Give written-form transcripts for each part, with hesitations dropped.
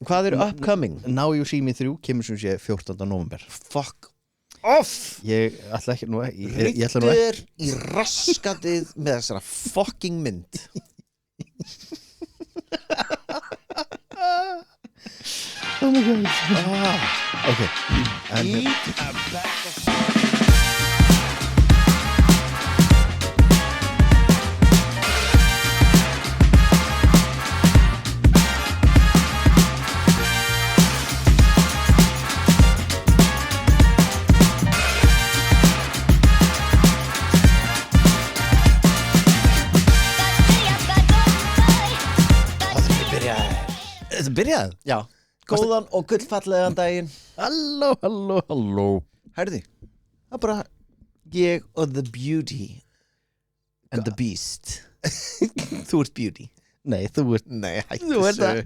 Hvað upcoming? Now You See Me 3 kemur sem sé 14. november. Fuck off. Ég ætla ekki nú ég ætla nú Hryggur í raskatið með þessara fucking mynd. Oh my god. Ok. Eat a bag of Þetta byrjaði? Já, góðan og gullfallegan daginn. Halló. Herði, það er bara ég og the beauty and the beast. Þú ert beauty. Nei, þú ert Nei, hættu Þú ert það.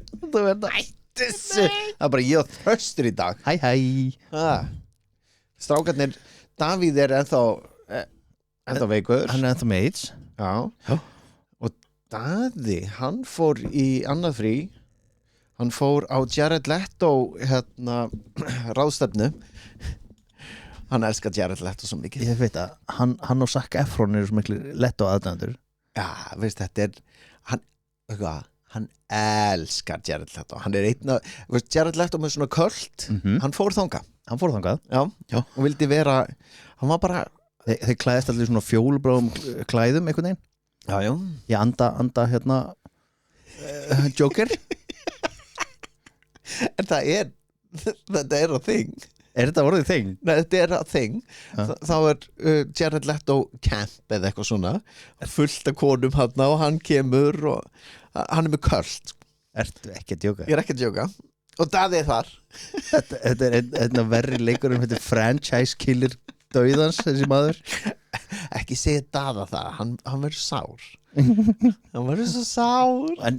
Hættu þessu. Það er bara ég og Þörstur í dag. Hæ. Strákarnir, Davíð er ennþá veikur. Hann er ennþá með AIDS. Já. Og Daði, hann fór í annað frí. Hann fór á Jared Leto ráðstefnu. Hann elskar Jared Leto svo mikið. Ég veit að hann og Zac Efron eru svo miklu Leto aðdæmdur. Já, veist, þetta er hann elskar Jared Leto. Hann er Jared Leto með svona költ. Hann fór þangað. Já. Og vildi vera, hann var bara Þeir klæðist allir svona fjólubláum klæðum einhvern veginn. Já. Ég anda Joker. En þetta er að þing. Er þetta orðið þing? Nei, þetta er að þing. Þá er Jared Leto camp eða eitthvað svona, fullt af konum hann og hann kemur og hann er með költ. Ertu ekki að djóka? Ég er ekki að djóka. Og Daði er þar. Þetta er einn af verri leikurum, þetta er franchise killer dauðans, þessi maður. Ekki segja Daða það, hann verður sár. Hann verður svo sár. En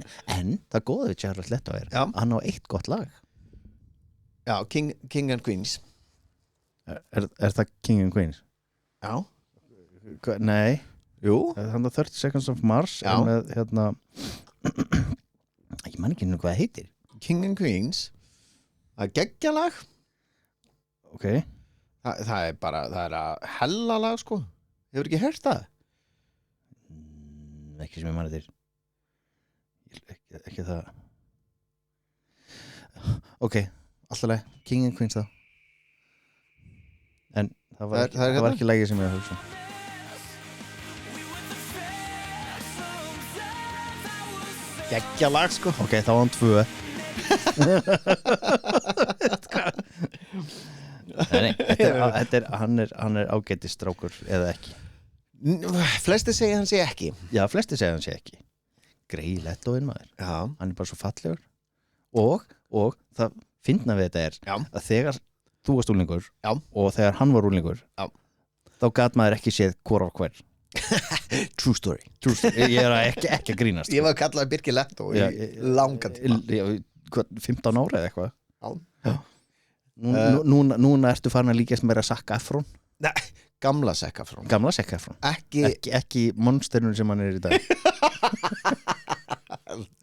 það góða við Jared Leto er Já. hann á eitt gott lag. Já, King and Queens. Er það King and Queens? Já. Nei. Jú. Hann á 30 Seconds of Mars. Já. Með, ég man ekki nú hvað það heitir. King and Queens. Það er geggjalag. Ok. Það er bara, það er að hella lag sko. Hefur ekki heyrt það? Ekki sem ég man eftir. Ekki það. Ok, alltaf leið. King and Queens þá. En það var ekki lagið sem ég að hugsa. Geggjalag sko. Ok, þá var hann 2. Nei, hann er ágætis strákur eða ekki. Flesti segja hann sé ekki. Já, flesti segja hann sé ekki. Grey Leto maður. Já. Hann er bara svo fallegur. Og það fyndna við þetta er Já. að þegar þú varst úlingur Já. og þegar hann var úlingur Já. þá gat maður ekki séð hvor á hver. True story. Ég er ekki að grínast. Ég var kallað Birgir Leto í langan tíma. 15 ára eða eitthvað. Já. Núna ertu farin að líkast meira Zac Efron. Nei, gamla Zac Efron. Gamla Zac Efron. Ekki monsterun sem hann er í dag.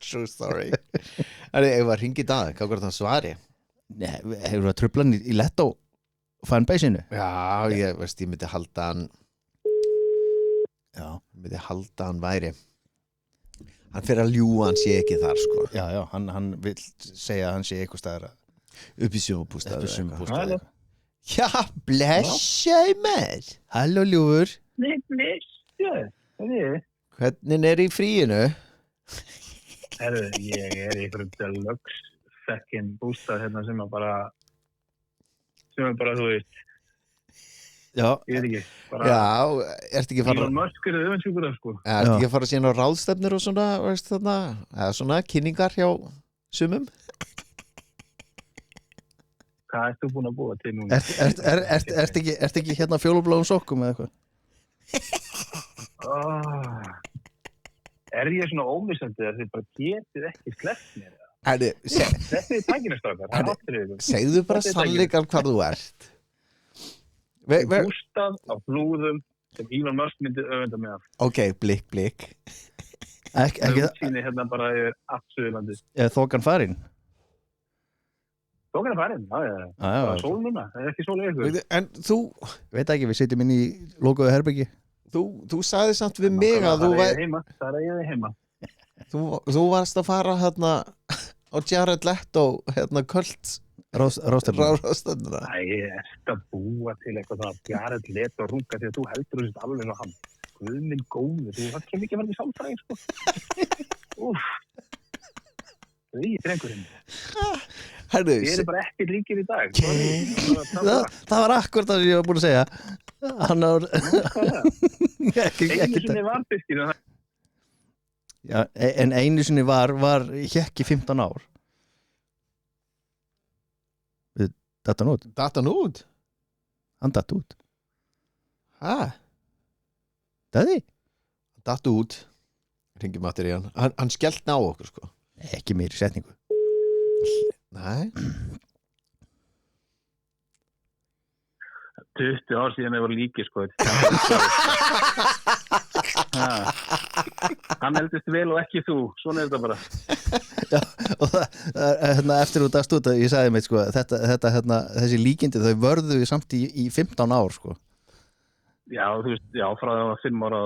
True story. Ég var hringi í dag, hvað var það svari? Nei, hefur það trublan í Leto fanbase-inu? Já, ég myndi halda hann Já. myndi halda hann væri. Hann fyrir að ljúga hann sé ekki þar sko. Já, hann vil segja að hann sé eitthvað staðar upp í sumarbústað. Já, blessaði mér. Halló ljúfur. Nei, blessaði. Hvernig er í fríinu? Herru, ég er í einhverjum deluxe fekkin bústað hérna sem er bara þú veist. Já. Ég veit ekki. Bara, já, ertu ekki að fara Elon Musk er öfundsjúkur sko. Ertu ekki að fara síðan á ráðstefnur og svona, veist þarna, eða svona kynningar hjá sumum? Hvað ert þú búin að búa til núna? Ert ekki hérna fjólubláum sokkum eða eitthvað? Er ég svona ómissandi að þið bara getið ekki sleppt mér? Þetta er tækinastrákar. Segðu bara sannleikan hvar þú ert. Bústað á flúðum sem Elon Musk myndi öfunda með af. Ok, blikk. Ekki Sýni hérna bara yfir allt Suðurlandið. Þokan farin? Tók hann að fara inn, það var sól núna, það ekki sól ykkur. En þú Veit ekki, við sitjum inn í logoðu herbyggi. Þú sagði samt við mig að Það er ég heima. Þú varst að fara hérna á Jared Leto hérna kvöld ráðstefnuna. Æ, ég ert að búa til eitthvað það Jared Leto runga því að þú heldur þessu alveg á hann. Guð minn góður, þú var svo mikið að verða í sálfræði, sko. Úff. Það er drengurinn. Herðu, Ég er bara ekki líkir í dag. Það var akkurat það sem ég var búin að segja. Hann var Einu sinni var fiskir. Já, en einu sinni var hékk í 15 ár. Datt hann út? Datt hann út? Hann datt út. Hæ? Daði? Datt út. Ringjum aftur í hann. Hann skellt á okkur, sko. Ekki meiri setningu. Nei. 20 ár síðan ég var líki, sko. Hann heldist vel og ekki þú. Svona er þetta bara. Já, og eftir þú dast út að ég sagði mig, sko, þessi líkindi þau vörðu samt í 15 ár, sko. Já, þú veist, frá það var 5 ára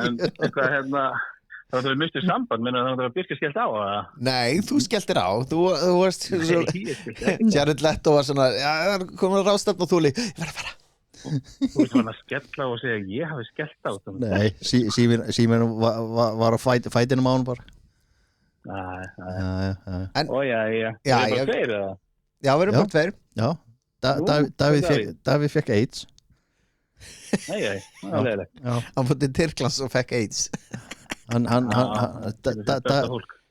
en eitthvað það var mistið samband menn að það var Birkir skellt á Nei, þú skelltir á þú varst Jared Leto var svona komum að ráðstefna og þúli ég verð að fara Þú veist hann að skella á og segja ég hafi skellt á Nei, síminn var á fætinum á hann bara Við erum bara tveir eða? Já, við erum bara tveir Já Davíð fekk AIDS Nei, það er leiðilegt Hann fótt í Tyrklands og fekk AIDS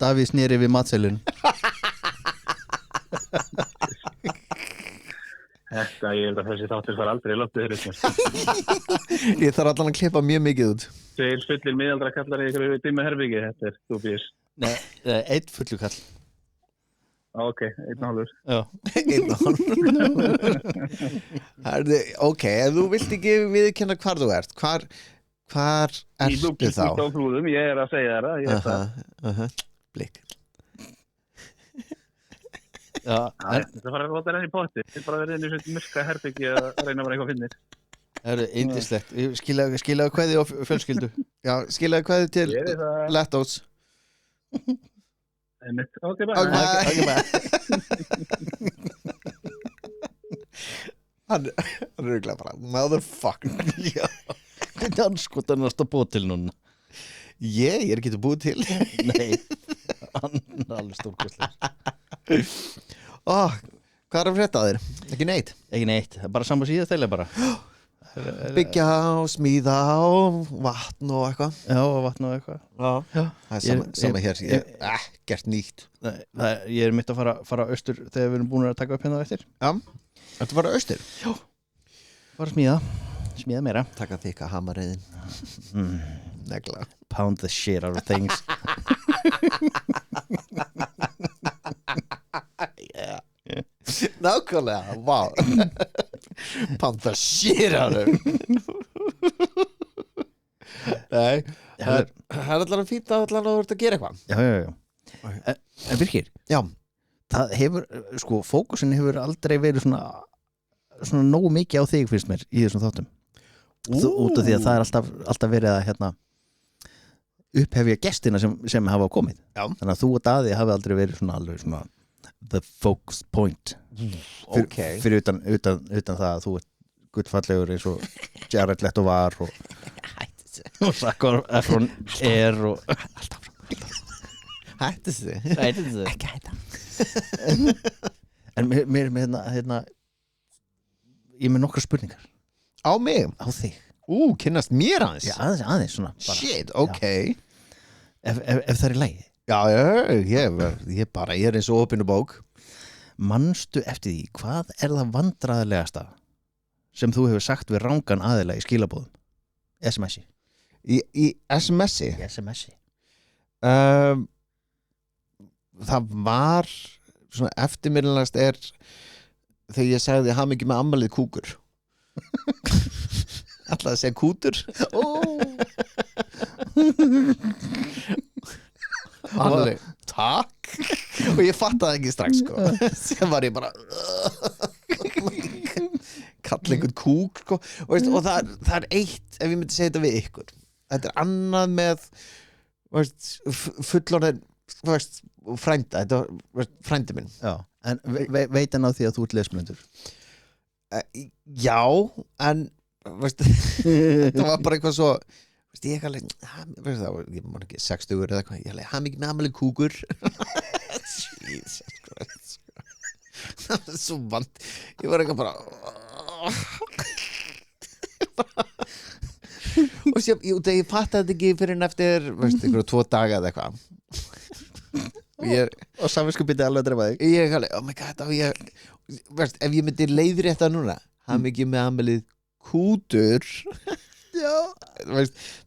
Davíð snýri við matselun Þetta, ég held að þessi þáttur fara aldrei í loftið Ég þarf allan að klippa mjög mikið út Þeir fullir miðaldra kallar í ykkur dimmu herbyggi Þetta er þú býðis Nei, einn fullu kall Ok, 1,5 Já 1,5 Ok, ef þú vilt ekki viðurkenna hvar þú ert Hvar ertu þá? Í flúðum, ég er að segja það Blik Það fara að láta henni í potti Það er bara verið inn í svona myrka herbyggi að reyna að vera eitthvað finnir Það er yndislegt Skilaðu kveði og fjölskyldu Já, skilaðu kveði til Letos Ok, bye Hann er örugglega bara motherfucker Já Þetta er anskotan að búa til núna Ég er ekki að búa til Nei Hann er alveg stórkostlegur Hvað er að frétta þér? Ekki neitt? Ekki neitt, bara saman síðast eða bara Byggja og smíða og vatn og eitthvað Já, vatn og eitthvað Já. Það er sama hér ekkert nýtt Ég er mitt að fara austur þegar við erum búin að taka upp hérna eftir Já, ertu að fara austur? Já Fara að smíða meira Taka þykka hamariðin Negla Pound the shit out of things Yeah Nákvæmlega, wow Pound the shit out of Nei Það er allan að fýta allan að þú ert að gera eitthvað Já En Birkir Já Það hefur, sko, fókusin hefur aldrei verið svona nógu mikið á þig finnst mér í þessum þáttum út af því að það er alltaf verið að upphefja gestina sem hafa komið Já. Þannig að þú og Daði hafi aldrei verið svona alveg svona the focus point fyrir utan það að þú ert gullfallegur eins og Jared Leto var og Zac Efron er og alltaf Hættu þessi ekki hætta en mér hérna ég með nokkra spurningar Á mig? á þig Kynnast mér aðeins? Já, aðeins svona bara. Shit, ok ef það er í lagi ég er eins og opinu bók manstu eftir því hvað er það vandræðilegasta sem þú hefur sagt við rangan aðila í skilabóðum SMS-i Í SMS-i? Í SMS-i Það var svona eftirminnilegast er þegar ég sagði hafa mikið með ammalið kúkur Ætlaði að segja kútur Takk og ég fattaði ekki strax sko. sem var ég bara kalla einhvern kúk sko. og það er eitt ef ég myndi segja þetta við ykkur þetta er annað með fullorðin frænda, þetta var frændi minn Já, en veit hann á því að þú ert lesblindur? Já, en þetta var bara eitthvað svo ég alveg, ég man ekki 60 eða eitthvað, ég alveg, mikið með amali kúkur Jesus Christ það var svo vant ég var eitthvað bara og sér, ég fattaði þetta ekki fyrir en eftir einhverju 2 daga eða eitthvað og samvinskupið alveg að drefa þig ég alveg, oh my god ef ég myndi leiðri þetta núna mikið með amalið kútur Já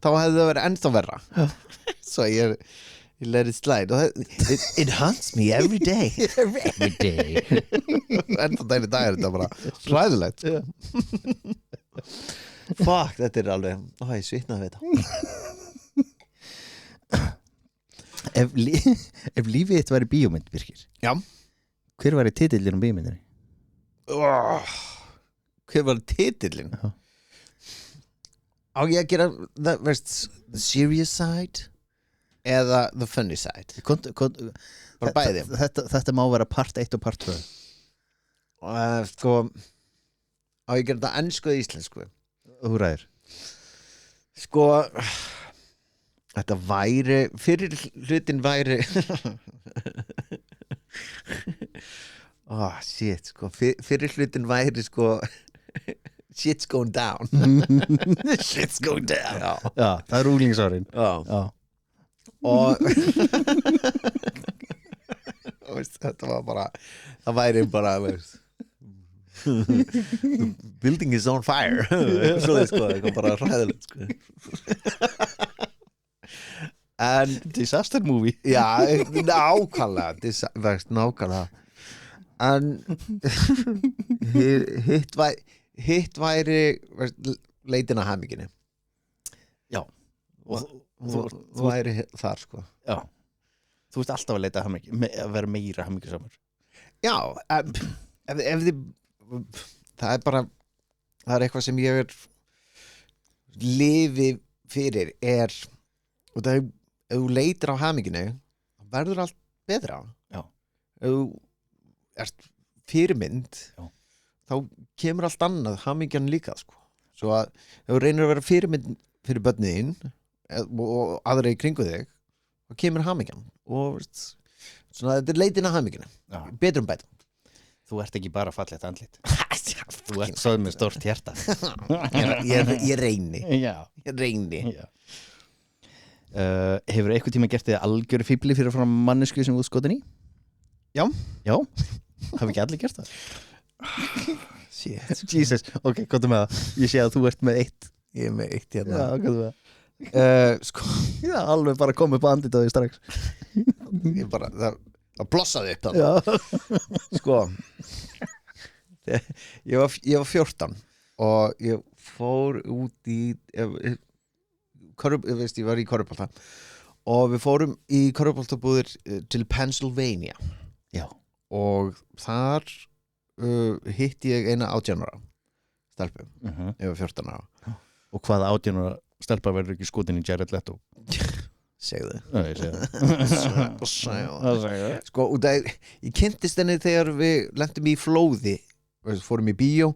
þá hefði það verið ennþá verra svo ég let it slide it haunts me every day ennþá dæri dag er þetta bara hræðilegt fuck, þetta er alveg ég svitnaði við þetta ef lífið þitt væri bíómynd Birkir já hver væri titillinn á bíómyndinni? Hver var titillinn? Á ég að gera the serious side eða the funny side bara bæði þetta má vera part 1 og part 2 sko á ég að gera þetta ensku eða íslensku þú ræðir sko þetta væri fyrir hlutin væri shit sko fyrir hlutin væri sko shit's going down shit's going down já það er úlingsárin já og þetta var bara það væri bara the building is on fire svo þið sko það bara hræðilegt sko en disaster movie já nákvæmlega en hitt væri leitin að hamingjunni já og þú væri þar sko já þú ert alltaf að leita að vera meira hamingjusamur já ef þið það er bara það er eitthvað sem ég lifi fyrir og það ef þú leitir á hamingjunni verður allt betra já ef þú ert fyrirmynd já þá kemur allt annað hamingjan líka sko. Svo að ef þú reynir að vera fyrirmynd fyrir börnin og aðra í kringu þig þá kemur hamingjan og svona þetta er leitin að hamingjana betrum bætum þú ert ekki bara fallegt andlit þú ert svo með stórt hjarta ég reyni hefur eitthvað tíma gert þið algjöru fíbli fyrir frá mannesku sem þú skotin í? Já hafa ekki allir gert það? Shit. Jesus, ok, komdu með það ég sé að þú ert með eitt ég er með eitt hérna já, komdu með það sko já, alveg bara komið upp á andlit á því strax ég bara, það blossaði upp það sko ég var 14 og ég fór út í ég var í körfubolta og við fórum í körfuboltabúðir til Pennsylvania já og þar hitti ég eina 18 ára stelpu ég var 14 ára og hvaða 18 ára stelpa verður ekki skotin í Jared Leto? segðu ég segi það sko, ég kynntist henni þegar við lentum í flóði fórum í bíó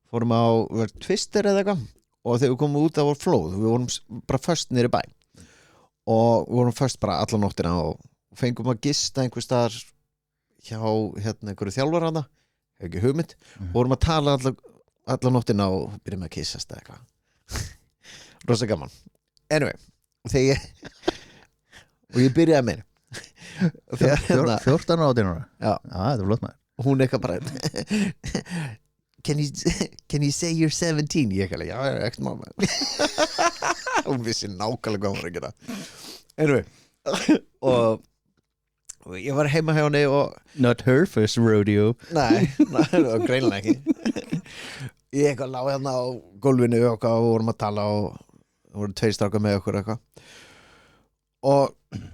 fórum á Twister eða eitthvað og þegar við komum út það var flóð við vorum bara först niður í bæ og við vorum först bara alla nóttina og fengum að gista einhver staðar hjá einhverju þjálfara hana ekki hugmynd og vorum að tala alla nóttina og byrjum að kissast eða eitthvað rosa gaman anyway og ég byrjaði með 14 ára 18 ára já, þetta er flott maður og hún eitthvað bara can you say you're 17 ég eitthvað, já, ekkert mál hún vissi nákvæmlega hvað hún var að gera anyway og ég var heima hjá henni og not her first rodeo nei, greinlega ekki ég eitthvað lá hérna á gólfinu og vorum að tala og voru 2 strákar með okkur eitthvað og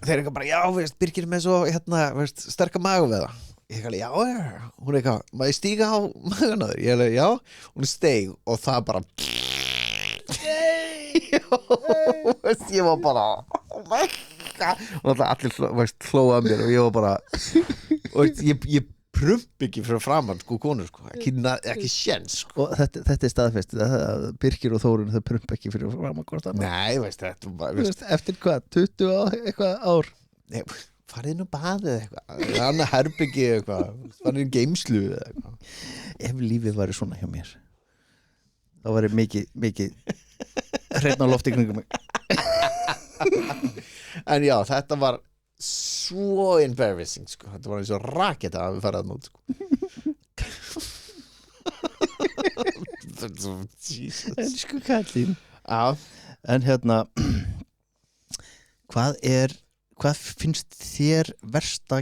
þeir eitthvað bara, já, veist, Birkir með svo veist, sterka magu við það ég eitthvað, já, hún eitthvað maður stíga á magana þér, ég eitthvað, já hún steig og það bara veist, ég var bara oh my god og allir hlóða mér og ég var bara og ég prump ekki fyrir framann sko konur sko, ekki sjens sko. Og þetta staðfest Birkir og Þórun þau prump ekki fyrir framann hvort annað. Nei, veist þetta eftir hvað, 20 eitthvað ár Nei, farið inn og baðið eitthvað annað herbyggi eitthvað farið inn geimslu eitthvað ef lífið væri svona hjá mér þá væri mikið hreinn á lofti kringum mig en já, þetta var svo embarrassing sko. Þetta var eins og raketa að við faraðum út sko. Elsku kallinn Já. En hvað finnst þér versta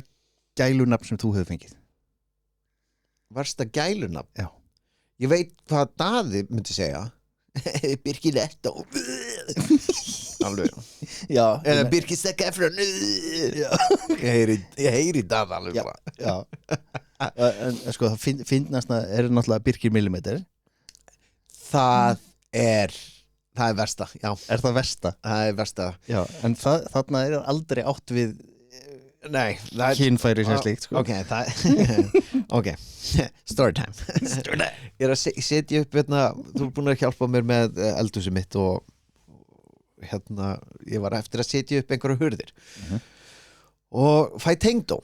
gælunafn sem þú hefur fengið? Versta gælunafn? Já. Ég veit hvað Daði myndi segja Birkir Netto alveg Já, eða Birkir Zac Efron ég heyri Daði alveg já, já. En sko það finnast er náttúrulega Birkir Millimeter það er versta já. Er það versta? Það er versta já, en þarna er aldrei átt við Nei, kynfæri sem slíkt sko. Ok, ok Storytime Ég er að setja upp þú er búin að hjálpa mér með eldhúsið mitt og ég var eftir að setja upp einhverja hurðir og fæ tengdó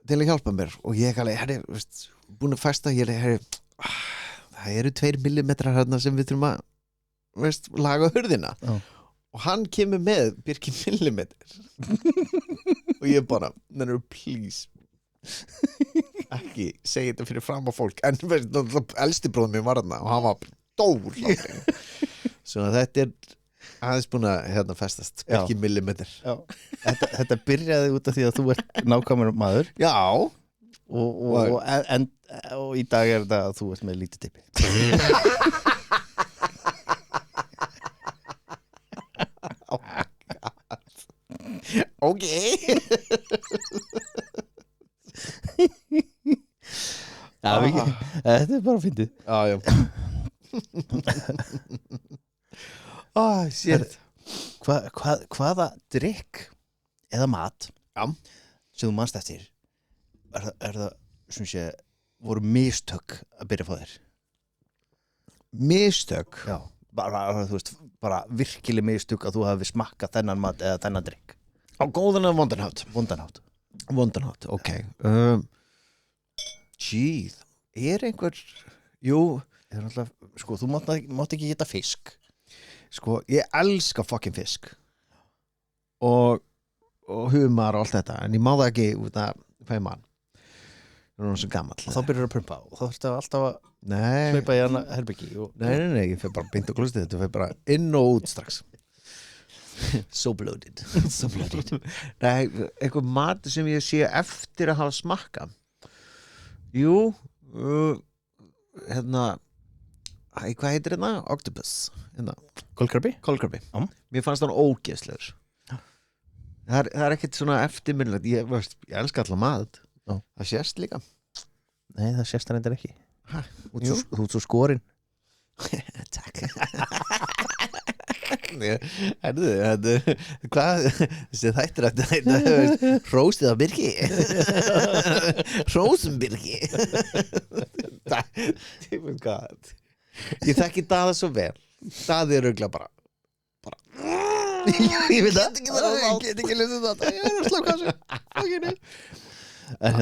til að hjálpa mér og ég er búin að festa það eru 2 millimetrar hérna sem við þurfum að laga hurðina og hann kemur með Birkir Millimeter og ég bara please ekki segja þetta fyrir fram á fólk en elsti bróðum mér var þarna og hann var dór svo þetta er aðeins búin að festast Birkir Millimeter þetta byrjaði út af því að þú ert nákvæmur maður já og í dag er þetta að þú ert með lítið tippi ok þetta er bara fyndið já shit hvaða drykk eða mat sem þú manst eftir er það sem sé voru mistök að byrja að fá þér mistök já bara virkileg mistök að þú hafi smakkað þennan mat eða þennan drykk á góðan eða vondan hátt ok er einhver jú sko þú mátt ekki geta fisk sko ég elska fucking fisk og humar og allt þetta en ég má það ekki út af hvað mann það er svo gamall og þá byrjar að prumpa og þá þurftu alltaf að nei hlaupa í hana herbyggi nei, ég fer bara beint á klostið þetta fer bara inn og út strax so bloated nei, einhver mat sem ég sé eftir að hafa smakka jú hvað heitir hérna? Octopus Kolkrabbi mér fannst hann ógeðslegur það er ekkert svona eftirminnilegt ég elska alltaf mat það sést líka nei það sést hann eitthvað ekki þú ert svo skorinn takk hvað þessi þættir að hróstið á Birki hrósum Birki ég þekki Daða svo vel Daði er örugglega bara ég veit það get ekki lýst þetta ég er að slaka þessu en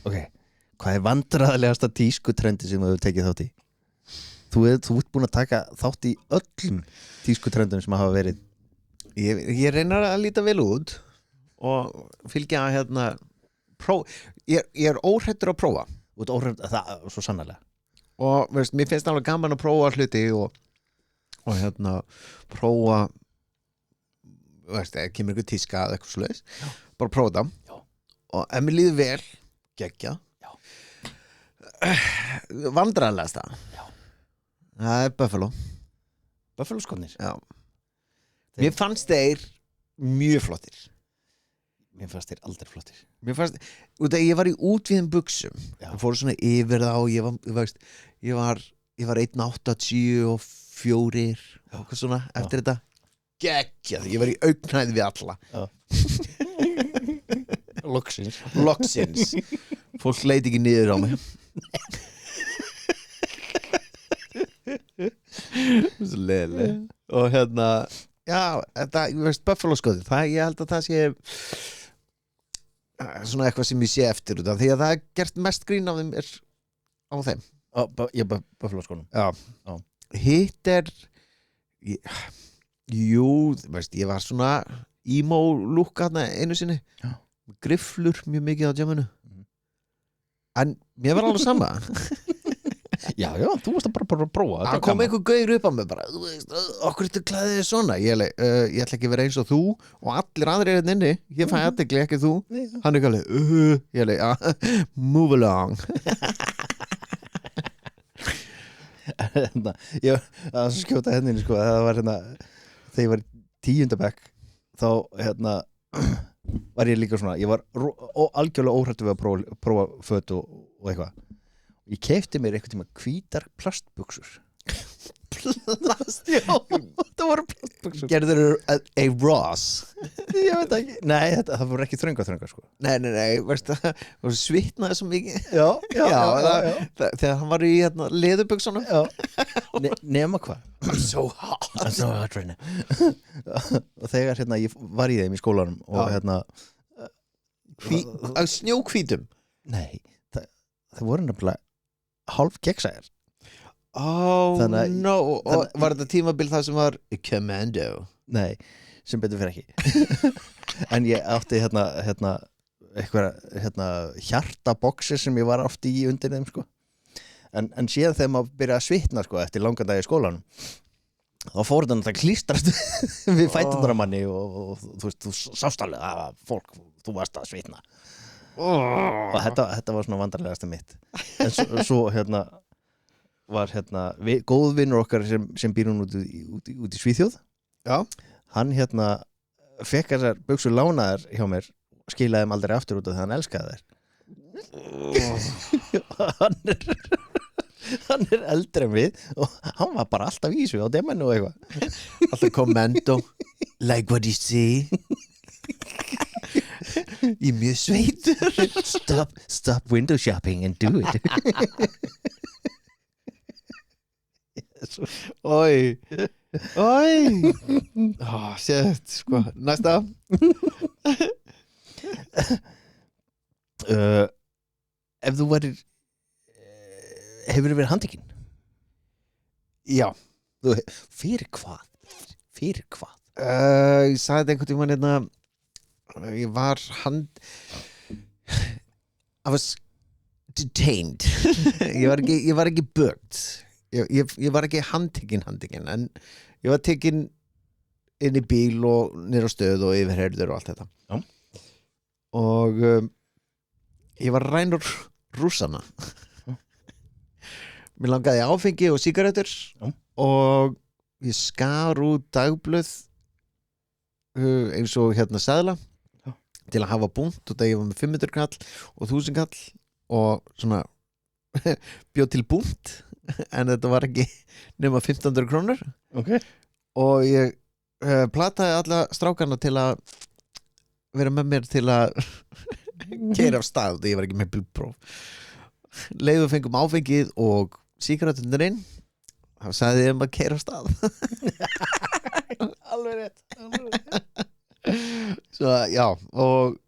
ok hvað er vandræðalegasta tískutrendi sem þú hefur tekið þátt í þú ert búin að taka þátt í öllum tískutrendum sem hafa verið ég reynar að líta vel út og fylgja ég er óhræddur að prófa það svo sannarlega og mér finnst alveg gaman að prófa hluti og prófa kemur ykkur tíska eða eitthvað svoleiðis bara prófa það og ef mér líður vel geggja vandræðalegasta það er Buffalo skotnir já Mér fannst þeir mjög flottir. Mér fannst þeir aldrei flottir. Mér fannst, út af ég var í útvíðum buxum. Já. Ég fór svona yfir þá, ég var 1,84 og hvað svona eftir þetta. Geggjað, ég var í augnhæð við alla. Loksins. Fólk leit ekki niður á mig. Svo leiðileg. Og já, þetta, Buffalo skoði, ég held að það sé svona eitthvað sem ég sé eftir út af því að það er gert mest grín á þeim á þeim. Buffalo skónum. Já. Hitt ég var svona emo look einu sinni. Já. Grifflur mjög mikið á jamminu. En mér var alveg sama. Já, þú varst að bara prófa. Það kom einhver gaur upp á mig bara, þú veist, okkur ertu klæðið svona. Ég ætla ekki að vera eins og þú og allir aðrir inni. Ég fæ athygli, ekki þú. Hann ekki alveg, move along. Ég var svo skjóta henni, sko, það var þegar ég var í 10. bekk þá var ég líka svona, ég var algjörlega óhrættur við að prófa föt og eitthvað. Ég keypti mér einhvern tíma hvítar plastbuxur. Já, það voru plastbuxur. Gerður a Ross? Ég veit ekki. Nei, það voru ekki þrönga, sko. Nei, veist það svitnaði svo mikið. Já. Þegar hann var í leðurbuxunum. Já. Nema hvað? I'm so hot right now. Og þegar ég var í þeim í skólanum og snjóhvítum. Nei, það voru nefnilega hálf gegnsæjar. No. Var þetta tímabil það sem var Commando? Nei, sem betur fyrir ekki. En ég átti eitthvað hjartaboxi sem ég var oft í undir þeim, sko. En síðan þegar maður byrjaði að svitna, sko, eftir langan dag í skólanum, þá fór þetta að klístrast við fætundar á manni og þú veist, þú sást alveg að fólk, þú varst að svitna. Og þetta var svona vandarlegasta mitt. En svo var góðvinur okkar sem býr hún út í Svíþjóð. Já. Hann fekk þessar buxur lánaðar hjá mér, skilaði þeim aldrei aftur út af því hann elskaði þær. Hann er eldri en við og hann var bara alltaf í þessu á demanu og eitthvað. Alltaf Commando. Like what you see. Ég er mjög sveitur. Stop window shopping and do it. Oj. Shit, sko. Næsta. Ef þú værir hefur verið handtekinn? Já. Fyrir hvað? Ég sagði þetta einhvern tímann ég var I was detained. ég var ekki booked. Ég var ekki handtekinn en ég var tekinn inn í bíl og niður á stöð og yfirheyrður og allt þetta. Já. Og ég var rænur rússana. Mér langaði áfengi og sígarettur. Já. Og ég skar út dagblöð eins og seðla til að hafa búnt og það ég var með 500 kall og 1000 kall og svona bjóð til búnt en þetta var ekki nema 1500 krónur. Okay. Og ég plataði alla strákarna til að vera með mér til að keyra af stað og ég var ekki með bílpróf. Leiðu fengum áfengið og sígaretturnar inn þá sagði ég að keyra af stað. Alveg rétt. Svo já og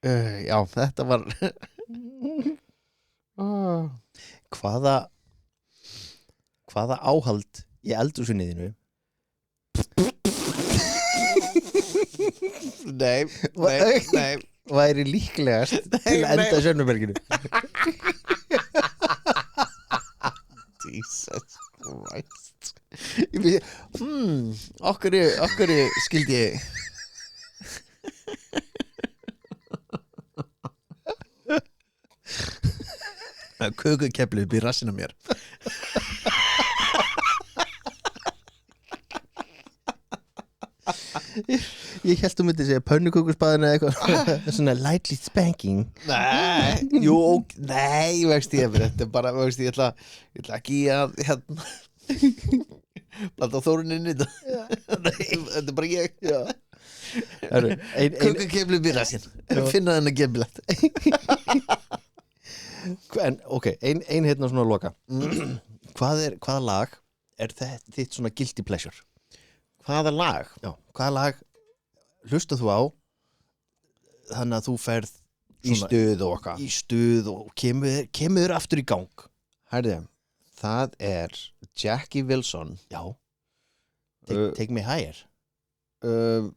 já þetta var hvaða áhald í eldhúsinu Nei væri líklegast til að enda Sönnuberginu? Jesus Christ. Okkur skildi ég kökukeplu upp í rassina mér. Ég held að myndi segja pönnukökusbaðin eða eitthvað svona lightly spanking. Nei, veist ég þetta er bara, veist ég ætla ekki að blanda Þóruninn í þetta. Þetta er bara ég. Kökukefli býra sín. Finna þennan gefilegt. En ok, ein hérna svona loka. Hvaða lag er þitt svona guilty pleasure? Hvaða lag? Já, hvaða lag hlustað þú á þannig að þú ferð Í stuð og okkar. Í stuð og kemur aftur í gang? Herði, það er Jackie Wilson. Já. Take me higher. Your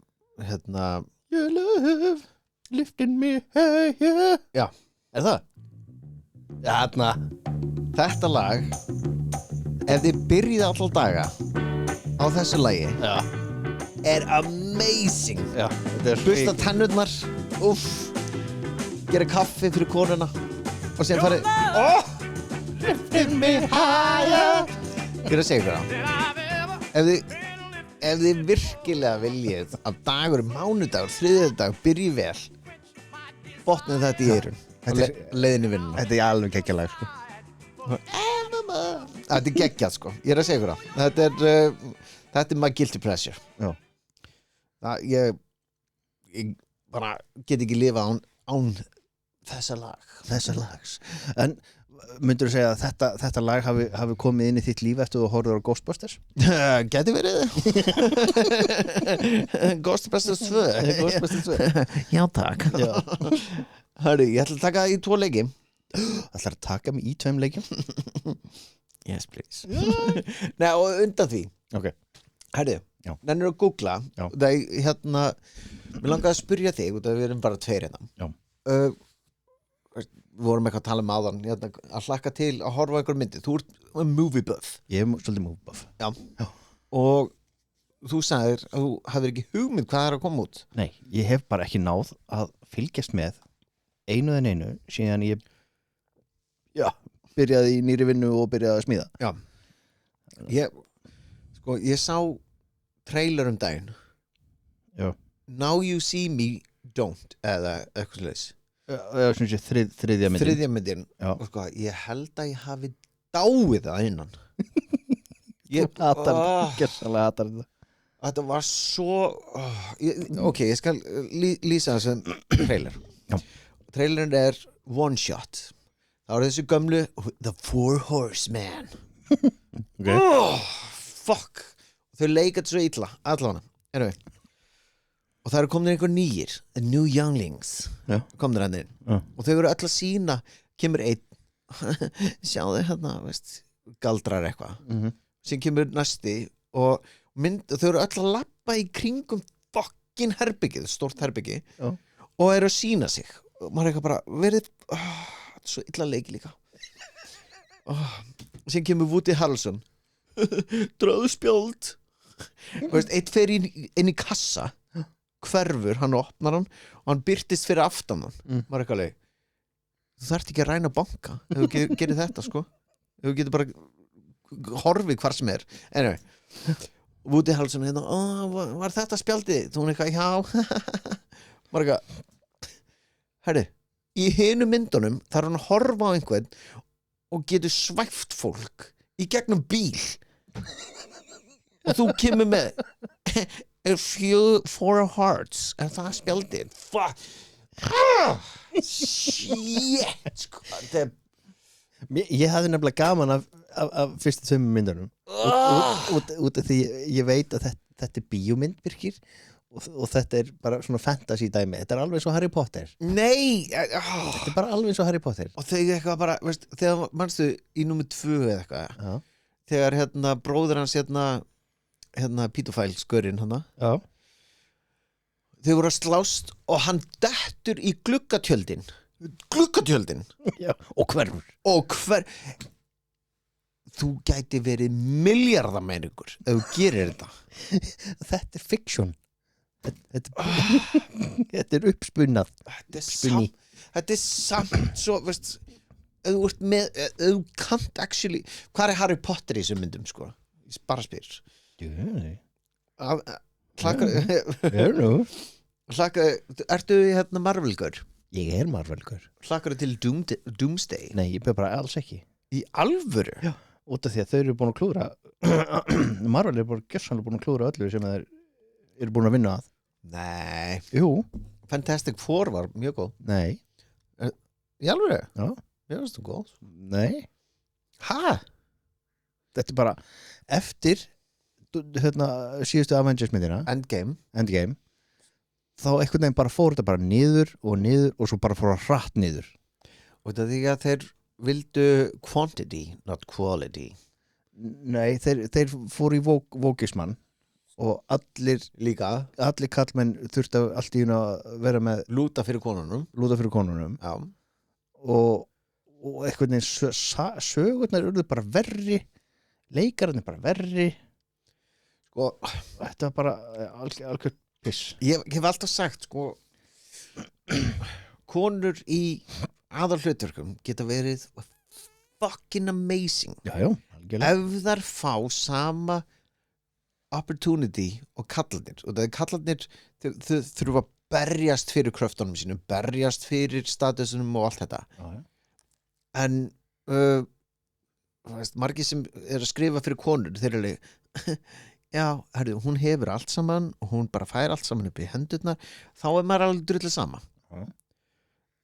love lifting me higher. Já. Er það? Já, Þetta lag, ef þið byrjið alltaf daga á þessu lagi, Já. er amazing. Já. Busta tennurnar, gera kaffi fyrir konuna og síðan farið Lifting me higher. Ég er að segja ykkur ef þið virkilega viljið að dagur, mánudagur, þriðjudagur byrji vel, botnið þetta í eyrun og leiðin í vinnuna. Þetta er alveg geggjalag, sko. Þetta er geggjað, sko. Ég er að segja ykkur þetta er my guilty pleasure. Já. Ég bara get ekki lifa án þessa lags. En myndirðu segja að þetta lag hafi komið inn í þitt líf eftir þú horfður á Ghostbusters? Gæti verið. Ghostbusters 2. Ghostbusters 2. Já, takk. Hörru, ég ætla að taka það í 2 leiki. Ætlar að taka mig í 2 leikjum? Yes, please. Nei, og undan því. Ok. Herðu, Já. nennir að googla. Já. Það mér langaði að spyrja þig, út af við erum bara 2 hérna. Já. Við vorum eitthvað að tala áðan, að hlakka til að horfa á einhver myndi. Þú ert movie buff. Ég er svolítið movie buff. Já. Og þú sagðir að þú hafðir ekki hugmynd hvað er að koma út. Nei, ég hef bara ekki náð að fylgjast með einu síðan ég byrjaði í nýri vinnu og byrjaði að smíða. Já. Ég sá trailer daginn. Já. Now You See Me Don't eða eitthvað slags. Svona þriðja myndin. Þriðja myndin. Og ég held að ég hafi dáið það innan. Ég gerðsannlega hatar þetta. Þetta var svo ok, ég skal lýsa þessum trailer. Já. Trailerin er one shot. Það var þessu gömlu The Four Horsemen. Okay. Fuck. Þau leika þetta svo illa allavega. Anyway. Og það eru komin einhver nýjir, The New Younglings. Já. Komnir hann inn. Og þau eru öll að sína, kemur einn sjáðu hérna, veist, galdrar eitthvað. Síðan kemur næsti og þau eru öll að labba í kringum fucking herbyggið, stórt herbyggi. Og eru að sína sig. Og maður er eitthvað bara, verið svo illa leiki líka. Síðan kemur Woody Harrelson. Dráðu spjöld. Veist, eitt fer inn í kassa, hverfur, hann opnar hann og hann birtist fyrir aftan hann. Maður eitthvað leik, þú þarft ekki að ræna banka ef þú gerir þetta, sko. Ef þú getur bara horfið hvar sem er. Anyway, Woody Harrelson hérna, var þetta spjaldið? Þú er eitthvað, já. Maður eitthvað, herri, í hinu myndunum þarf hann að horfa á einhvern og getur svæft fólk í gegnum bíl. Og þú kemur með A few four hearts. Er það spjaldið? Fuck. Shit. Ég hafði nefnilega gaman af fyrstu 2 myndunum út af því ég veit að þetta er bíómynd, Birkir, og þetta er bara svona fantasy dæmi. Þetta er alveg svo Harry Potter. Nei. Þetta er bara alveg svo Harry Potter. Og þegar eitthvað bara, veist, þegar manstu í númer 2 eða eitthvað. Þegar hérna bróður hans hérna Pedophile skörinn hana. Já. Þau voru að slást og hann dettur í gluggatjöldin. Já, og hverfur. Þú gæti verið milljarðamæringur ef þú gerir þetta. Þetta er fiction. Þetta er uppspunnað. Þetta er samt svo, veist, ef þú ert með, ef þú kannt actually, hvað er Harry Potter í þessum myndum, sko? Ég bara spyr. Ertu hérna Marvel-gur? Ég Marvel-gur. Hlakkar til Doomsday? Nei, ég byrja bara alls ekki. Í alvöru? Já, út af því að þau eru búin að klúra Marvel er bara gjörsanlega búin að klúra öllu sem þeir eru búin að vinna að. Nei. Jú. Fantastic Four var mjög góð. Nei. Í alvöru? Já. Mér finnst þú góð. Nei. Ha? Þetta er bara eftir síðustu Avengers-myndina Endgame þá einhvern veginn bara fór þetta bara niður og svo bara fór að hratt niður. Og þetta því að þeir vildu quantity, not quality. Nei, þeir fóru í vókismann og allir kallmenn þurftu allt í að vera með lúta fyrir konunum Já. og einhvern veginn sögurnar urðu bara verri, leikararnir bara verri. Sko, þetta var bara algjört piss. Ég hef alltaf sagt, sko, konur í aðalhlutverkum geta verið fucking amazing. Já, algjörlega. Ef þær fá sama opportunity og kallarnir, og það er kallarnir þau þurfa að berjast fyrir kröftunum sínum, berjast fyrir statusunum og allt þetta. Já. En margir sem er að skrifa fyrir konur, þeir eru já, herðu, hún hefur allt saman og hún bara fær allt saman upp í hendurnar, þá er maður alveg drullið sama.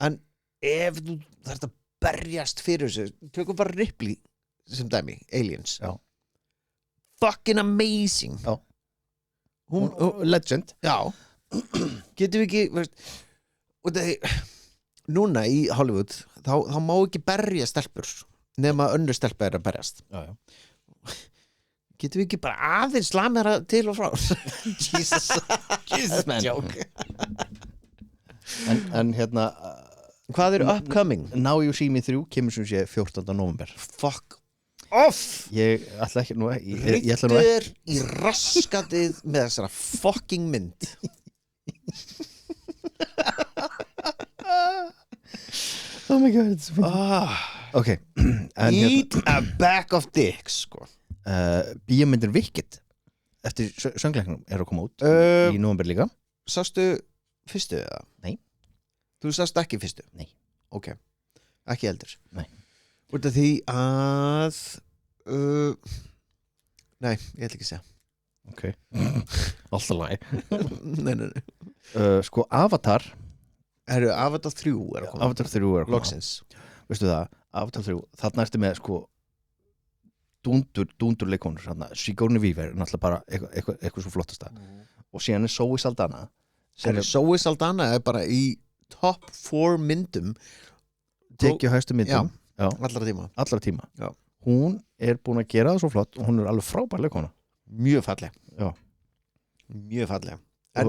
En ef þú þarft að berjast fyrir þessu, tökum bara Ripley sem dæmi, Aliens. Já. Fucking amazing. Já. Hún legend. Já. Getum við ekki, og það núna í Hollywood þá má ekki berja stelpur nema önnur stelpa er að berjast. Já. Getum við ekki bara aðeins slamera til og frá? Jesus man. Joke. en hérna hvað er upcoming? Now You See Me 3 kemur sem sé 14. november. Fuck off. Ég ætla ekki nú ég ætla nú Rittur í raskatið með þessara fucking mynd. Oh my god, it's ok. Eat a bag of dicks, sko. Bíómyndin Wicked eftir söngleiknum er að koma út í november líka. Sástu fyrstu eða? Nei. Þú sástu ekki fyrstu? Nei. Ok, ekki heldur. Nei. Út af því að nei, ég ætla ekki að segja. Ok. Alltaf læg. Nei. Sko Avatar Avatar 3 er að koma. Avatar 3 er að koma. Loksins. Veistu það, Avatar 3, þarna ertu með sko dúndur leikonur, Sigourney Weaver náttúrulega bara eitthvað svo flottasta. Og síðan er Zoe Saldana. Zoe Saldana er bara í top 4 myndum tekið hæstu myndum. Já. Allra tíma. Já. Hún er búin að gera það svo flott og hún er alveg frábær leikona. Mjög falleg. Já. Mjög falleg. En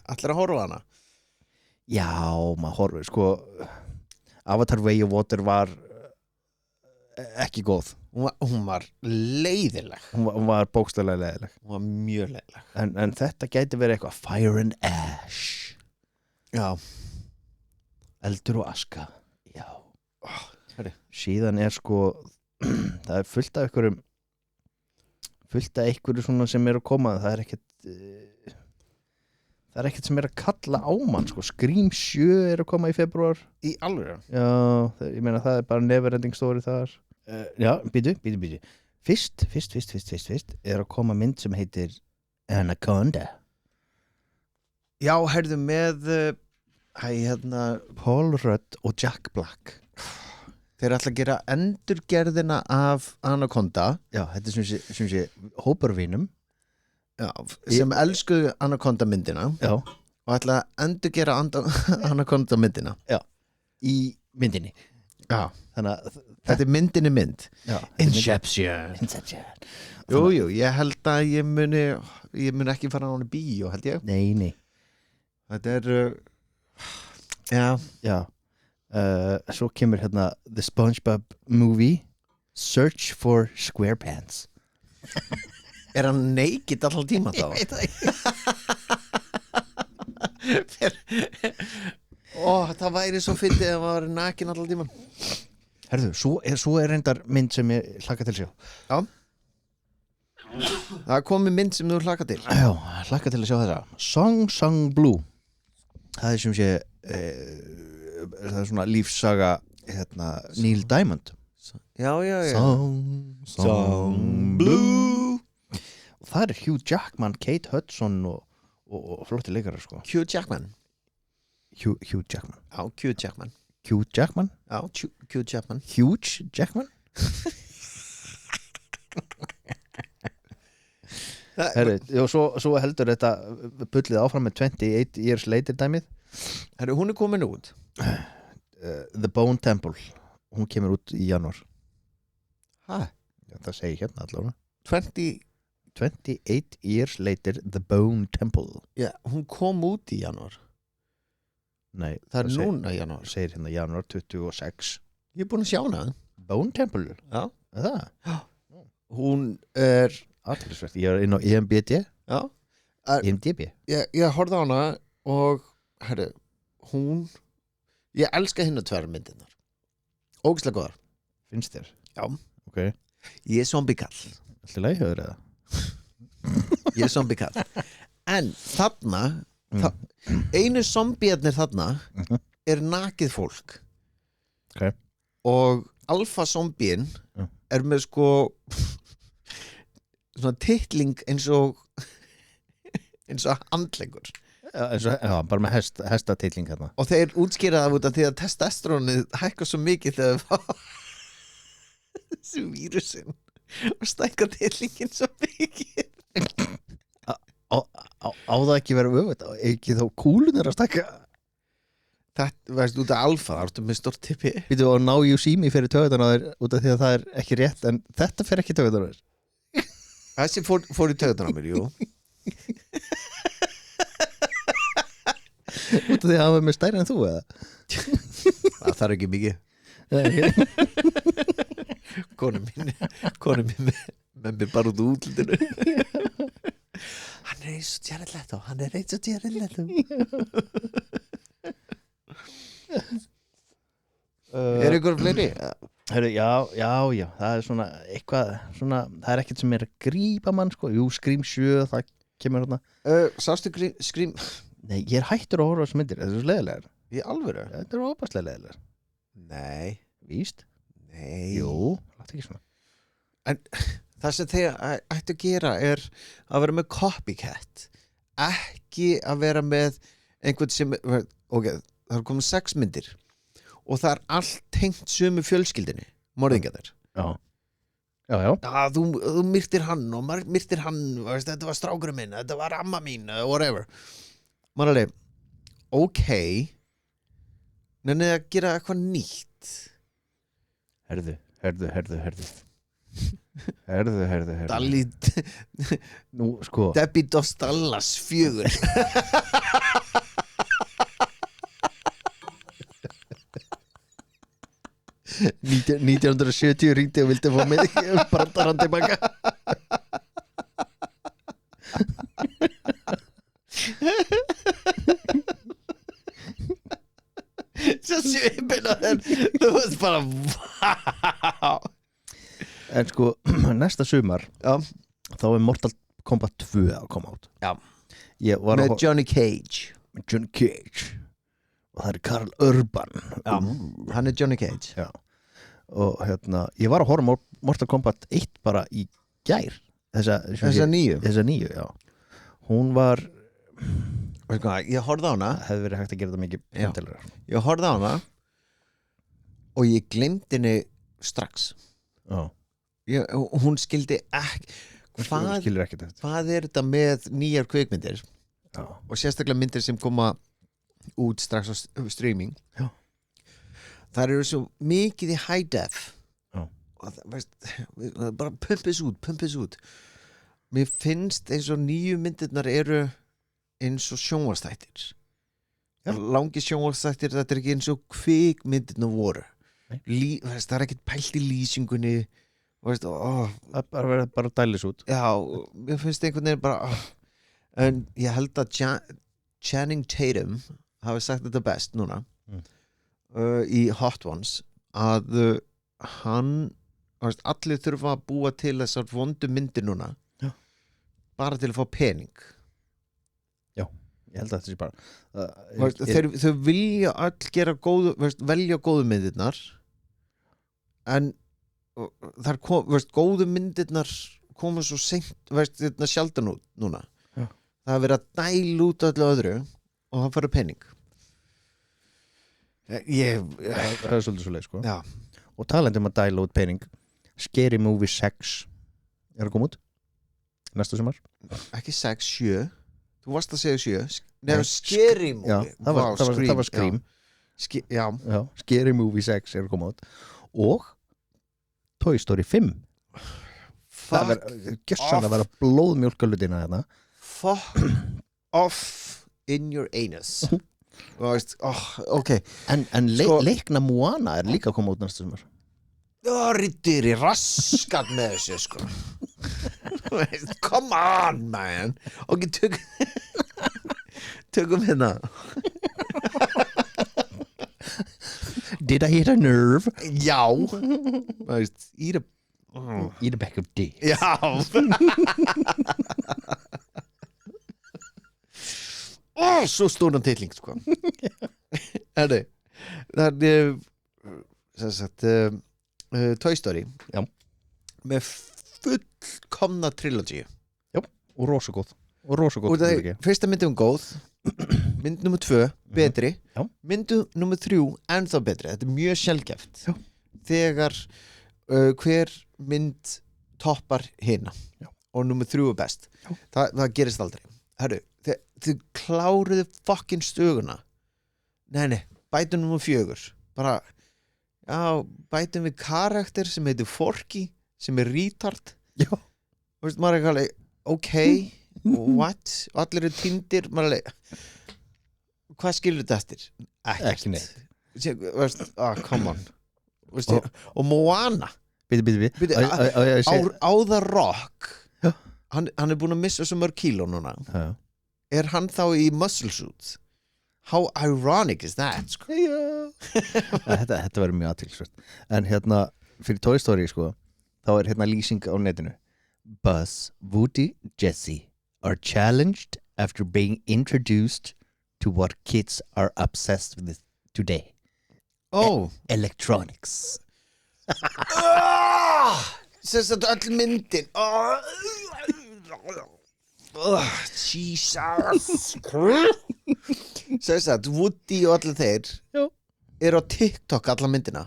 allir að horfa hana? Já, maður horfir, sko Avatar Way of Water var ekki góð. Hún var leiðileg. Hún var bókstaflega leiðileg. Hún var mjög leiðileg. En þetta gæti verið eitthvað Fire and Ash. Já. Eldur og aska. Já. Síðan er sko það er fullt af einhverju svona sem er að koma. Það er ekkert sem er að kalla á mann, sko. Scream 7 er að koma í februar. Í alveg? Já, ég meina það er bara neverending story þar. Já, býtu. Fyrst er að koma mynd sem heitir Anaconda. Já, heyrðu með Paul Rudd og Jack Black. Þeir ætla að gera endurgerðina af Anaconda. Já, þetta er sem sé hóparvinum. Já, sem elskuðu Anaconda myndina. Já. Og ætla að endurgera Anaconda myndina. Já, í myndinni. Já. Þannig að þetta er myndinni mynd. Já. Inception. Jú, ég held að ég muni ekki fara á hana bíó, held ég. Nei. Þetta er Já. Svo kemur hérna The SpongeBob Movie Search for SquarePants. Er hann naked allan tíma þá? Ég veit það. Það væri svo fyndið að hann var nakin allan tíma. Herðu, svo er reyndar mynd sem ég hlakka til að sjá. Já. Það komið mynd sem þú hlakka til. Já, hlakka til að sjá þessa Song Song Blue. Það sem sé það svona lífssaga Neil Diamond. Já. Song Blue. Og það Hugh Jackman, Kate Hudson og flotti leikarar sko. Hugh Jackman. Hugh Jackman. Já, Hugh Jackman. Hugh Jackman? Já, Hugh Jackman. Huge Jackman? Herri, og svo heldur þetta bullið áfram með 28 Years Later dæmið. Herri, hún komin út. The Bone Temple. Hún kemur út í janúar. Hæ? Já, það segir hérna allavega. 28 Years Later, The Bone Temple. Já, hún kom út í janúar. Nei, það núna í janúar. Segir hérna janúar 26. Ég búin að sjá hana. Bone Temple? Já. Það? Já. Hún athyglisvert. Ég inn á IMDb. Já. IMDb. Ég horfði á hana og herri, ég elska hinna tvær myndirnar. Ógeðslega góðar. Finnst þér? Já. Ok. Ég zombie-kall. Allt í lagi höfður eða? Ég zombie-kall. En þarna einu zombiarnir þarna nakið fólk. Ok. Og alfa-zombien með sko svona titling eins og handleggur. Já, bara með hestatitling hérna. Og þeir útskýra það út af því að testosterónið hækkar svo mikið þegar það þessu vírusinn og stækka titlingin svo mikið. Á það ekki vera öfut, ekki þá kúlunir að stækka. Þetta, veist, út af alfa, það ertu með stort tippi. Býtu og Now You See Me fyrir taugarnar á þér út af því að það ekki rétt, en þetta fer ekki taugarnar á þér. Þessi fór í taugarnar á mér, jú. Út af því að það var með stærri en þú, eða? Það þarf ekki mikið. Konu mín með mér bara út útlutinu. Hann eins og Jared Leto. Ykkur fleiri? Heru, já, það svona eitthvað svona, það ekkert sem að grípa mann sko. Jú, Scream 7, það kemur hérna. Sástu Scream? Nei, ég hættur að horfa á þessu myndir. Þetta svo leiðilegar. Í alvöru? Þetta óbærslega leiðilegar. Nei. Víst? Nei. Jú, látt ekki svona. En það sem þeir ættu að gera að vera með copycat, ekki að vera með einhvern sem ok, það komið 6 myndir og það allt tengt sömu fjölskyldinni, morðingarnir. Já, þú myrtir hann og myrtir hann, veist, þetta var strákurinn minn, þetta var amma mín, whatever. Man alveg, ok, nennið að gera eitthvað nýtt. Herðu. Dalí Nú, sko Debbie Dos Dallas 4. Nítján 1970 ringdi og vildi fá mig brandarann tilbaka. Svo svipin á þeim. Þú veist bara wow. En sko, næsta sumar þá Mortal Kombat 2 að koma át. Já. Með Johnny Cage. Og það Karl Urban. Já, hann Johnny Cage. Já. Og ég var að horfa Mortal Kombat 1 bara í gær. Þessa nýju, já. Hún var ég horfði á hana. Hefði verið hægt að gera þetta mikið skemmtilegra. Ég horfði á hana og ég gleymdi henni strax. Já. Hún skildi ekki hvað þetta með nýjar kvikmyndir. Já. Og sérstaklega myndir sem koma út strax á streaming. Já. Það eru svo mikið í high def. Já. Og það bara pumpis út. Mér finnst eins og nýju myndirnar eru eins og sjónvarstættir. Langi sjónvarstættir, þetta ekki eins og kvikmyndirnar voru. Það ekkert pælt í lýsingunni. Það bara dælis út. Já, mér finnst einhvern veginn bara en ég held að Channing Tatum hafi sagt þetta best núna í Hot Ones að hann allir þurfa að búa til þessar vondu myndir núna bara til að fá pening. Ég held að þetta sé bara þau vilja öll gera góðu, velja góðu myndirnar en þar góðu myndirnar koma svo seint, þetta sjaldan út núna. Það er verið að dæla út öllu öðru og það fara pening. Það er svolítið svo leið sko. Já. Og talandi að dæla út pening, Scary Movie 6 að koma út næsta sumar. Ekki 6, 7. Þú varst að segja 7. Nei, Scary Movie. Já, það var Scream. Já. Scary Movie 6 að koma út og Toy Story 5. Það er gjössan að vera blóðmjólka hlutina hérna. Fuck off in your anus. Ok. En leikna Moana er líka að koma út næsta sumar. Rittir í raskat með þessu sko. Come on man. Ok, tökum hérna. Did I hit a nerve? Já. Eat a bag of D. Já. Svo stóran titling sko. Það er Toy Story. Já. Með fullkomna trilogy. Já, og rosa góð. Fyrsta myndum góð. Mynd nummer 2 betri. Já. Mynd nummer 3 ennþá betri. Þetta er mjög sjaldgæft. Já. Þegar hver mynd toppar hina. Já. Og nummer 3 er best. Það gerist aldrei. Herru, þið kláruðu fucking stuguna. Nei, bætum nummer 4. Bara, já, bætum við karakter sem heitir Forky, sem er retard. Já. Maður er ekki ok, what? Og allir eru týndir, maður er hvað skilur þetta eftir? Ekki neitt. Come on. Og Moana. Bíddu. Á The Rock. Hann er búin að missa svo mörg kíló núna. Já. Er hann þá í muscle suits? How ironic is that? Sko? Já. Þetta verður mjög athyglisvert. En hérna, fyrir Toy Story sko, þá er hérna lýsing á netinu. Buzz, Woody, Jessie are challenged after being introduced to what kids are obsessed with today. Electronics. Sess að öll myndin. Jesus. Sess að Woody og allir þeir eru á TikTok alla myndina.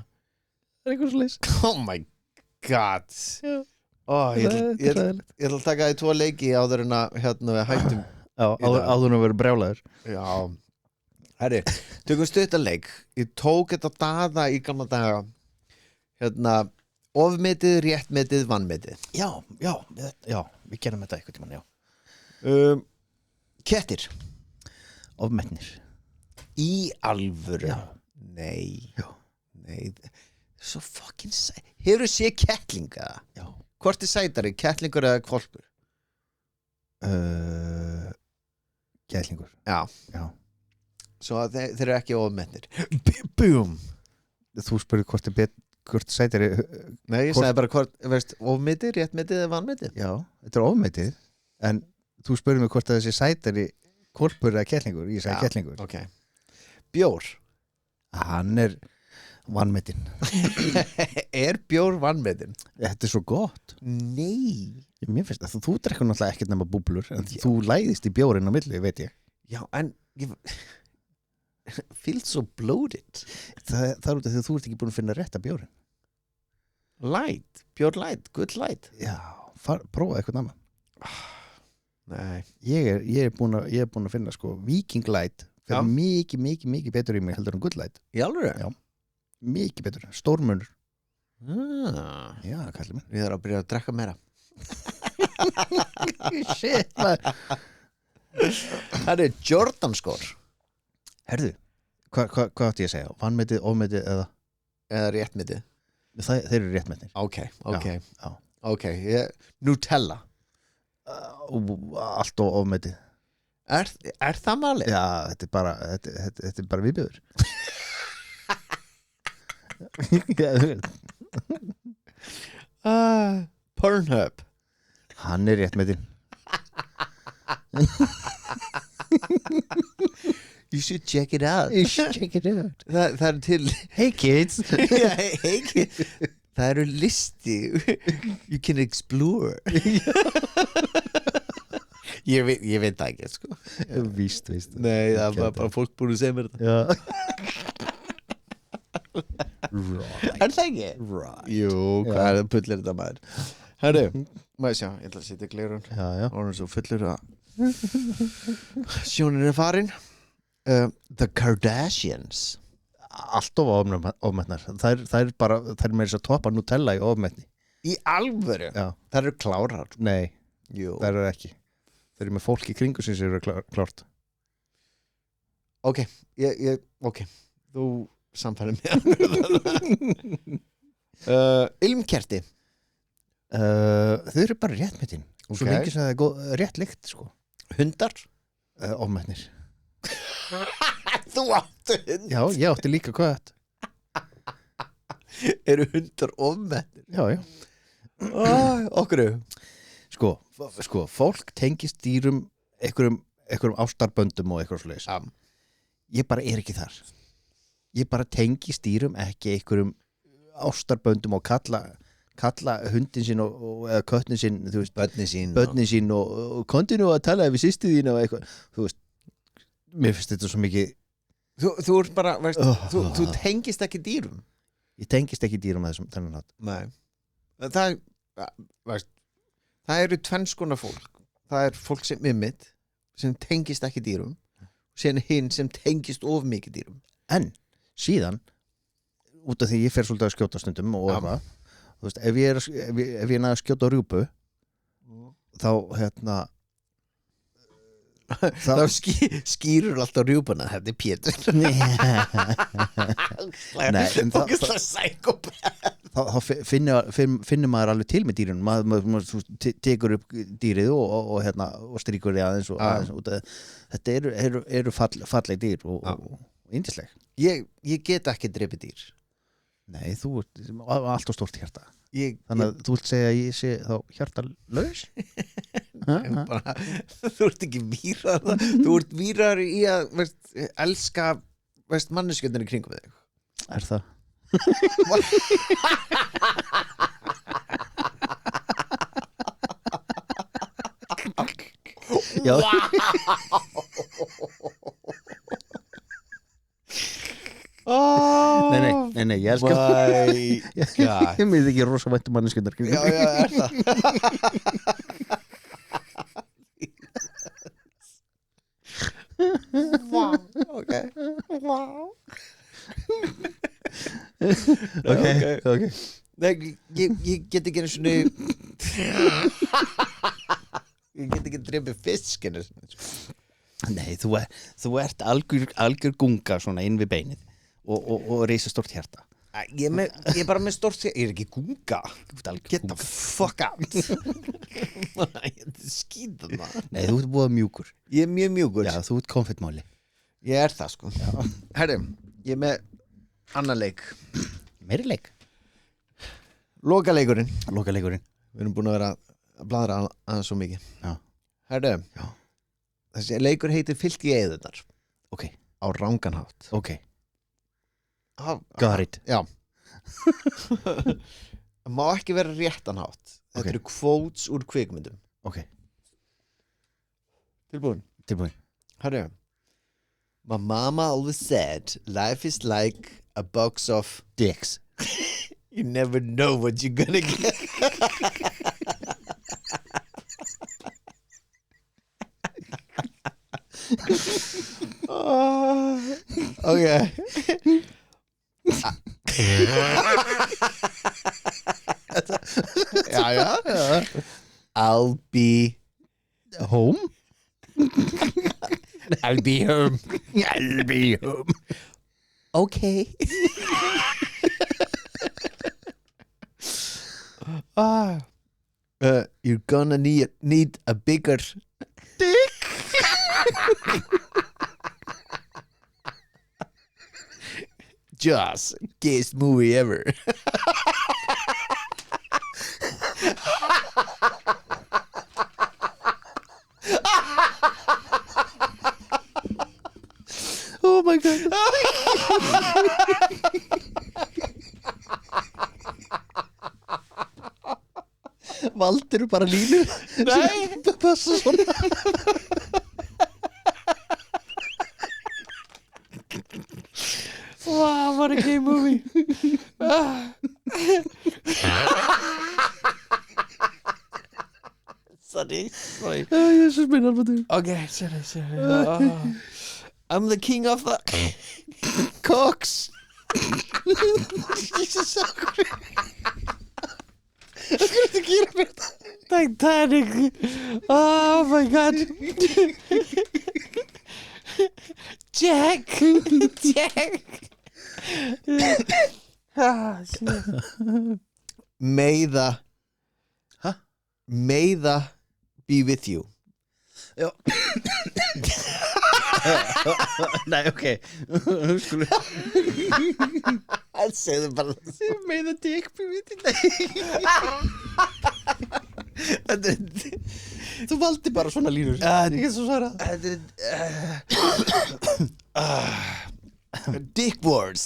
Það er eitthvað svo leys. Oh my god. Já. Ég ætla að taka því 2 leiki áður en að hérna við hættum. Já, áður en að vera brjálæður. Já. Herri, tökum stuttaleik. Ég tók þetta daða í gamla daga. Hérna, ofmetið, réttmetið, vannmetið. Já, við gerum þetta eitthvað tímann, já. Kettir. Ofmetnir. Í alvöru. Já. Nei. Svo fucking hefur þú séð kettlinga? Já. Hvort er sætari, kettlingur eða hvolpur? Kettlingur. Já. Svo þeir eru ekki ofmetnir. Boom. Þú spurði hvort sætari. Nei, ég sagði bara hvort, ofmetið, réttmetið eða vannmetið. Já, þetta er ofmetið. En þú spurði mig hvort að þessi sætari hvolpur eða kettlingur. Ég sagði kettlingur. Ok. Bjór. Hann er vannmetinn. Er bjór vannmetinn? Þetta er svo gott. Nei. Mér finnst að þú drekkur náttúrulega ekkert nema búblur, en þú læðist í bjórinn á milli, veit ég. Já, en ég feel so bloated. Það er út af því að þú ert ekki búin að finna rétta bjórinn. Light, bjór light, good light. Já, prófa eitthvað annan. Nei. Ég er búin að finna sko Viking Light fyrir mikið betur í mig heldur en good light. Í alveg? Já. Mikið betur, stórmunur. Já, kallar mér. Ég þarf að byrja að drekka meira. Shit, það er Jordan skor. Herðu, hvað átti ég að segja? Vannmetið, ofmetið eða réttmetið? Þeir eru réttmetnir. Ok, Nutella. Allt og ofmetið. Er það málið? Já, þetta er bara viðbjöður. Pornhub. Hann er réttmetinn. You should check it out Það er til Hey kids hey kids Það eru listi You can explore ég veit það ekki sko. Víst Nei, það var bara fólk búin að segja mér þetta Já Er það ekki? Jú, hvað er það pullir þetta maður Herru, maður sjá, ég ætla að setja glerun Já og hann er svo fullur að sjónin er farin The Kardashians Alltof ofmetnar Það er bara, það er meira að toppa Nutella í ofmetni Í alvöru? Já. Það eru klárar Nei, Jú. það eru ekki Það eru með fólk í kringu sem eru klárt Ok, ok Þú samfæri mig Ilmkerti Þau eru bara réttmetinn Svo lengi sem það er rétt lykt sko. Hundar Ofmetnir Þú áttu hund Já, ég átti líka kött Eru hundar ofmetnir? Já Okkur Sko, fólk tengist dýrum einhverjum ástarböndum og eitthvað svoleiðis Ég bara er ekki þar Ég bara tengist dýrum ekki einhverjum ástarböndum og kalla hundin sín eða köttin sín, þú veist, börnin sín og kontinu að tala við systur þín og eitthvað, þú veist mér finnst þetta svo mikið Þú ert bara, veist, þú tengist ekki dýrum Ég tengist ekki dýrum að þessum þennan hátt Nei Það eru tvenns konar fólk Það er fólk sem mitt sem tengist ekki dýrum og síðan hinn sem tengist of mikið dýrum En síðan út af því ég fer svolítið að skjóta stundum og eitthvað þú veist, ef ég er að skjóta á rjúpu þá þá skýrur alltaf rjúpuna þetta er Pétur Nei, en þá finnur maður alveg til með dýrunum maður tekur upp dýrið og strýkur því aðeins út af þetta eru falleg dýr og yndisleg ég get ekki drepið dýr Nei, þú ert alltaf stórt hjarta Þannig að þú vilt segja að ég sé þá hjartalaus? Þú ert ekki vírar Þú ert vírar í að elska manneskjöndinni kringum þig Er það? Já Nei, ég elskar Ég myndi ekki rosa væntum manneskjöndar Já, er það Wow, ok Nei, ég get ekki einu svona ég get ekki drefið fisk Nei, þú ert algjör gunga svona inn við beinið og reisa stórt hjarta Ég er bara með stórt hjarta Ég er ekki gunga Get the fuck out Skýta það Nei, þú ert búið mjúkur Ég er mjög mjúkur Já, þú ert konfettmáli Ég er það sko Herri, ég er með annan leik Meiri leik Lokaleikurinn Við erum búin að vera að bladra aðeins svo mikið Já Herri, þessi leikur heitir Fyllt í eyðurnar Ok Á ranganhátt Ok Got it Já Það má ekki vera réttanhátt Þetta eru quotes úr kvikmyndum Ok Tilbúin Herri My mama always said life is like a box of dicks You never know what you're gonna get Okay Já I'll be home I'll be home Okay You're gonna need a bigger dick Just gayest movie ever Valdirðu bara línu? Nei. Passa svona. Wow, what a gay movie. Sorry. Jesus minn alveg. Okay, sorry. I'm the king of the cocks. Jesus, sorry. Hvað er þetta að gera mér þetta? Titanic. Oh my god. Jack. May the be with you. Já. Nei, ok. Skulu. Segðu bara May the dick be with you. Þú valdi bara svona línur. Ég get svo svara. Dick Wars.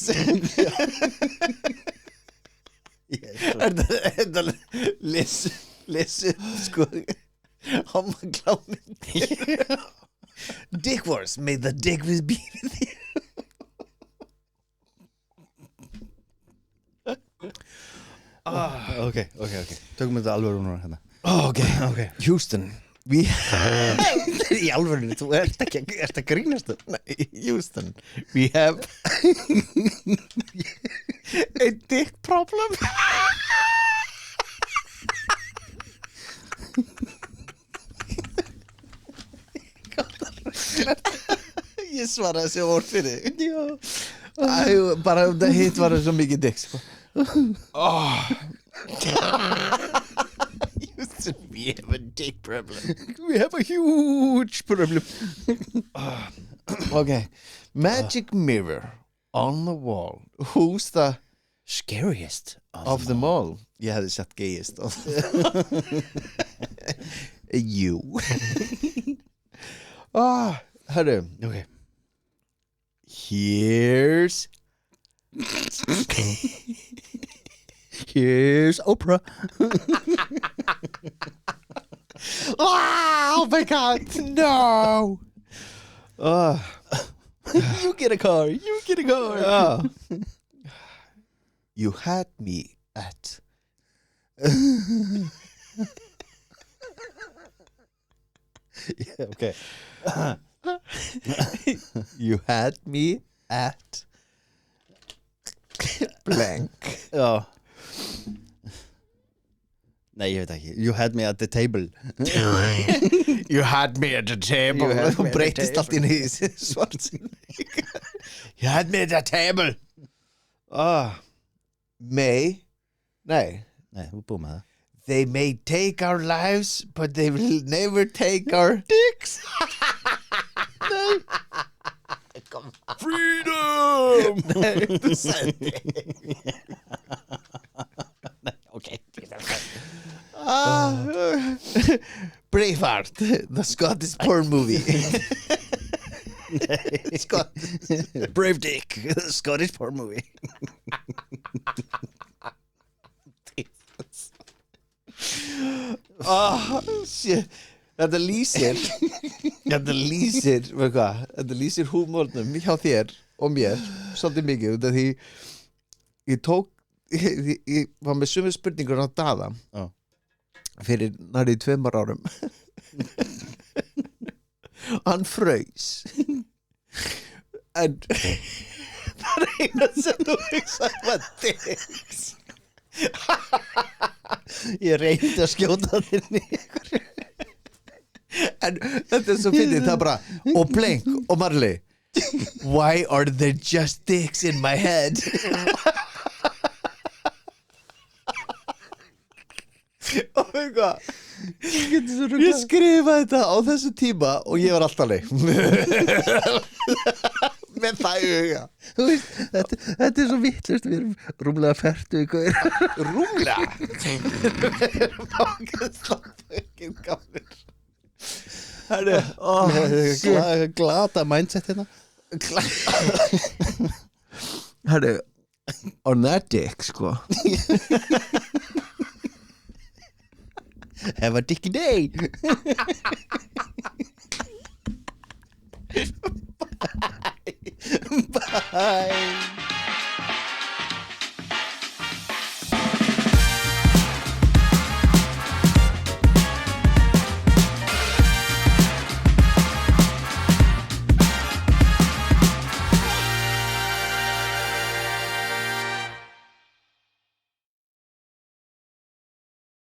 Þetta lesu sko hommaklámynd. Dick Wars, may the dick be with you. Ok. Tökum þetta alveg núna hérna. Okay. Houston, we Í alvörinu, þú ert að grínast það. Houston, we have a dick problem. Ég svaraði þessi orð fyrir. Já. Bara það hitt var svo mikið dick sko. Houston, we have a dick problem. We have a huge problem. Okay, magic mirror on the wall. Who's the Scariest of them all? Ég hefði sett gayest. You. Hörru. Ok. Here's Oprah. Oh my god, no. You get a car. You had me at Yeah, okay. You had me at blank. Já. Nei, ég veit ekki. You had me at the table. You had me at the table. Hún breytist allt inn í svartsin. You had me at the table. May. Nei, þú búið með það. They may take our lives, but they will never take our dicks. Nei. Freedom. Nei, þú sagði. Nei, ok. Braveheart, the Scottish porn movie. Brave Dick, the Scottish porn movie. Shit. Þetta lýsir veit hvað, þetta lýsir húmórnum hjá þér og mér svolítið mikið út af því ég var með sömu spurningur á Daða fyrir nærið 2 árum. Hann fraus en það eina sem þú hugsaði var dicks. Ég reyndi að skjóta þér niður. En þetta svo fyndið, það bara og blank og Marley. Why are there just dicks in my head? Og eitthvað ég skrifaði þetta á þessu tíma og ég var alltaf leik með það í huga. Þú veist, þetta er svo vittlust. Við erum rúmlega 40 ykkur. Rúmlega? Við erum ákveðslega gamlir. Herru, glata mindset hérna. Herru, on that dick, sko Have a dicky day. Bye.